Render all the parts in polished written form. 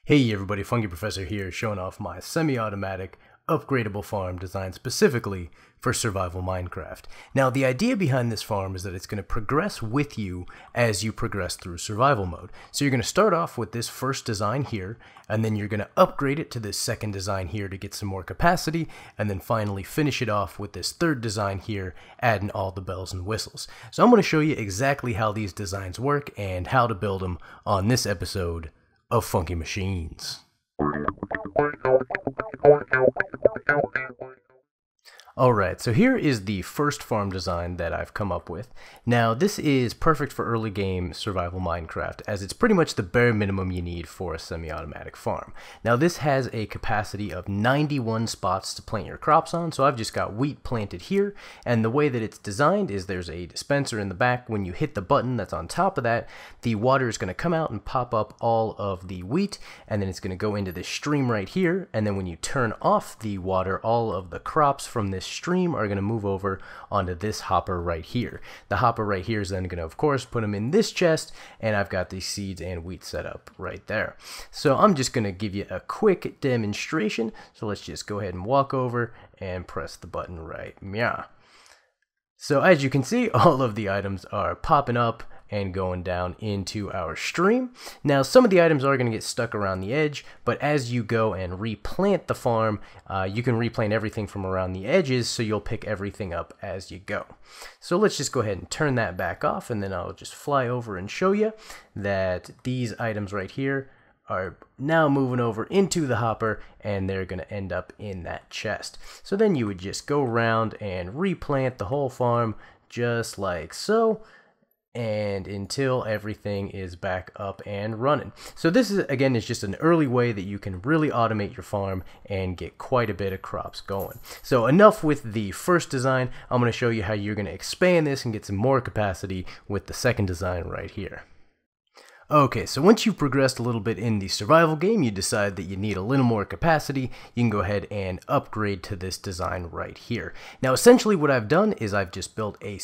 Hey everybody, Funky Professor here, showing off my semi-automatic upgradable farm designed specifically for survival Minecraft. Now the idea behind this farm is that it's going to progress with you as you progress through survival mode. So you're going to start off with this first design here, and then you're going to upgrade it to this second design here to get some more capacity, and then finally finish it off with this third design here, adding all the bells and whistles. So I'm going to show you exactly how these designs work and how to build them on this episode of Funky Machines. Alright, so here is the first farm design that I've come up with. Now this is perfect for early game survival Minecraft, as it's pretty much the bare minimum you need for a semi-automatic farm. Now this has a capacity of 91 spots to plant your crops on, so I've just got wheat planted here, and the way that it's designed is there's a dispenser in the back. When you hit the button that's on top of that, the water is going to come out and pop up all of the wheat, and then it's going to go into this stream right here, and then when you turn off the water, all of the crops from this stream are going to move over onto this hopper right here. The hopper right here is then going to, of course, put them in this chest, and I've got these seeds and wheat set up right there. So I'm just going to give you a quick demonstration. So let's just go ahead and walk over and press the button right here. So as you can see, all of the items are popping up and going down into our stream. Now some of the items are going to get stuck around the edge, but as you go and replant the farm, you can replant everything from around the edges, so you'll pick everything up as you go. So let's just go ahead and turn that back off, and then I'll just fly over and show you that these items right here are now moving over into the hopper, and they're going to end up in that chest. So then you would just go around and replant the whole farm just like so, and until everything is back up and running. So this is, again, is just an early way that you can really automate your farm and get quite a bit of crops going. So enough with the first design. I'm going to show you how you're going to expand this and get some more capacity with the second design right here. Okay, so once you've progressed a little bit in the survival game, you decide that you need a little more capacity, you can go ahead and upgrade to this design right here. Now essentially what I've done is I've just built a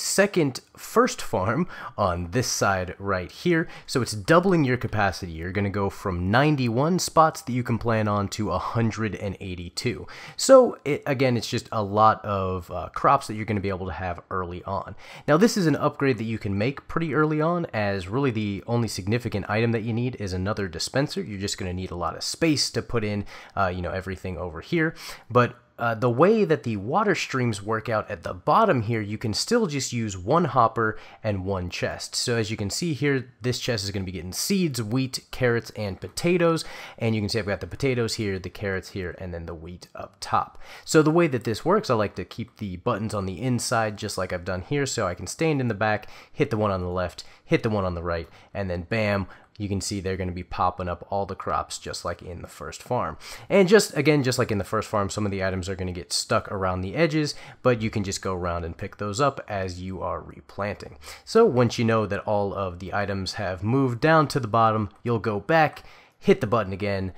first farm on this side right here, so it's doubling your capacity. You're going to go from 91 spots that you can plant on to 182. So again, it's just a lot of crops that you're going to be able to have early on. Now this is an upgrade that you can make pretty early on, as really the only significant item that you need is another dispenser. You're just going to need a lot of space to put in everything over here, but the way that the water streams work out at the bottom here, you can still just use one hopper and one chest. So as you can see here, this chest is going to be getting seeds, wheat, carrots, and potatoes. And you can see I've got the potatoes here, the carrots here, and then the wheat up top. So the way that this works, I like to keep the buttons on the inside just like I've done here, so I can stand in the back, hit the one on the left, hit the one on the right, and then bam, you can see they're going to be popping up all the crops just like in the first farm. And just like in the first farm, some of the items are going to get stuck around the edges, but you can just go around and pick those up as you are replanting. So once you know that all of the items have moved down to the bottom, you'll go back, hit the button again,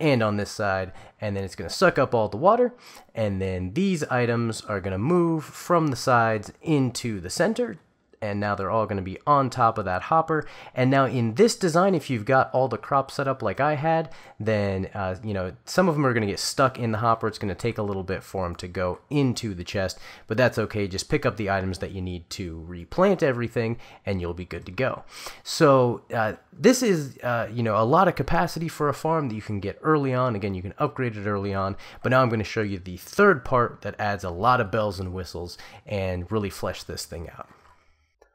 and on this side, and then it's going to suck up all the water, and then these items are going to move from the sides into the center, and now they're all going to be on top of that hopper. And now in this design, if you've got all the crops set up like I had, then some of them are going to get stuck in the hopper. It's going to take a little bit for them to go into the chest, but that's okay. Just pick up the items that you need to replant everything, and you'll be good to go. So this is a lot of capacity for a farm that you can get early on. Again, you can upgrade it early on, but now I'm going to show you the third part that adds a lot of bells and whistles and really flesh this thing out.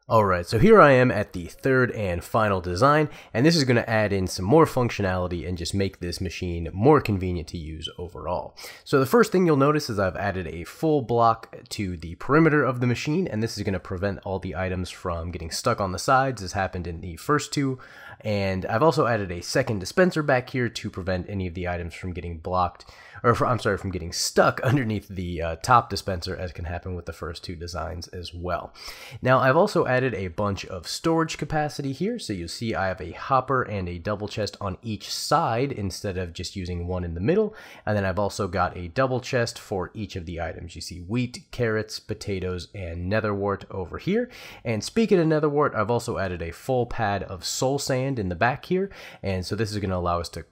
Alright, so here I am at the third and final design, and this is going to add in some more functionality and just make this machine more convenient to use overall. So the first thing you'll notice is I've added a full block to the perimeter of the machine, and this is going to prevent all the items from getting stuck on the sides, as happened in the first two. And I've also added a second dispenser back here to prevent any of the items from getting blocked, from getting stuck underneath the top dispenser, as can happen with the first two designs as well. Now I've also added a bunch of storage capacity here, so you'll see I have a hopper and a double chest on each side instead of just using one in the middle, and then I've also got a double chest for each of the items. You see wheat, carrots, potatoes, and netherwort over here. And speaking of netherwort, I've also added a full pad of soul sand in the back here, and so this is going to allow us to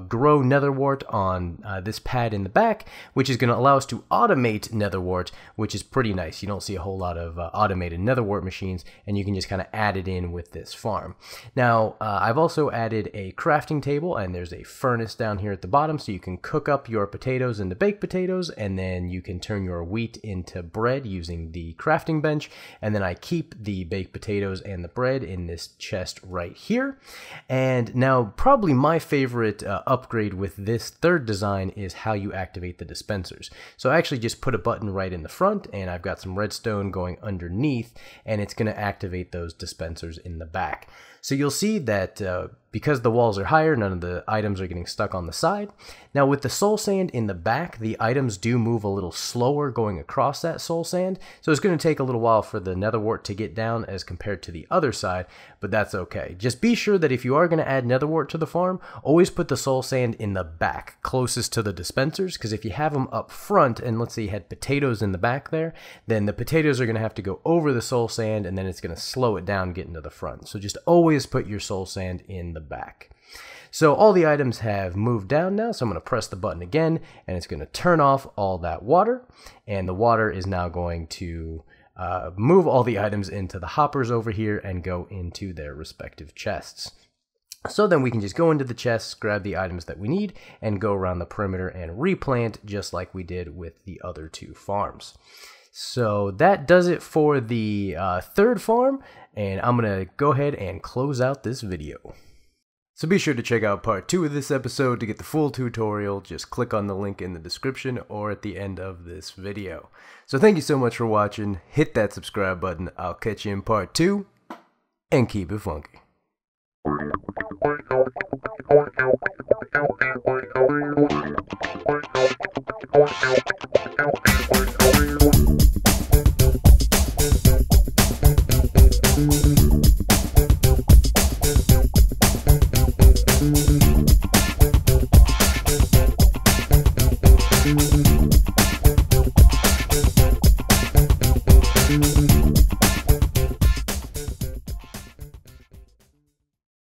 grow netherwort on this pad in the back, which is going to allow us to automate netherwort, which is pretty nice. You don't see a whole lot of automated netherwort machines, and you can just kind of add it in with this farm. Now, I've also added a crafting table, and there's a furnace down here at the bottom, so you can cook up your potatoes into baked potatoes, and then you can turn your wheat into bread using the crafting bench. And then I keep the baked potatoes and the bread in this chest right here. And now, probably my favorite upgrade with this third design is how you activate the dispensers. So I actually just put a button right in the front, and I've got some redstone going underneath, and it's going to activate those dispensers in the back. So you'll see that because the walls are higher, none of the items are getting stuck on the side. Now with the soul sand in the back, the items do move a little slower going across that soul sand, so it's going to take a little while for the netherwort to get down as compared to the other side, but that's okay. Just be sure that if you are going to add netherwort to the farm, always put the soul sand in the back, closest to the dispensers, because if you have them up front, and let's say you had potatoes in the back there, then the potatoes are going to have to go over the soul sand, and then it's going to slow it down getting to the front. So just always put your soul sand in the back. So all the items have moved down now, so I'm going to press the button again, and it's going to turn off all that water, and the water is now going to move all the items into the hoppers over here and go into their respective chests. So then we can just go into the chests, grab the items that we need, and go around the perimeter and replant just like we did with the other two farms. So that does it for the third farm, and I'm going to go ahead and close out this video. So be sure to check out part 2 of this episode to get the full tutorial. Just click on the link in the description or at the end of this video. So thank you so much for watching. Hit that subscribe button. I'll catch you in part 2, and keep it funky.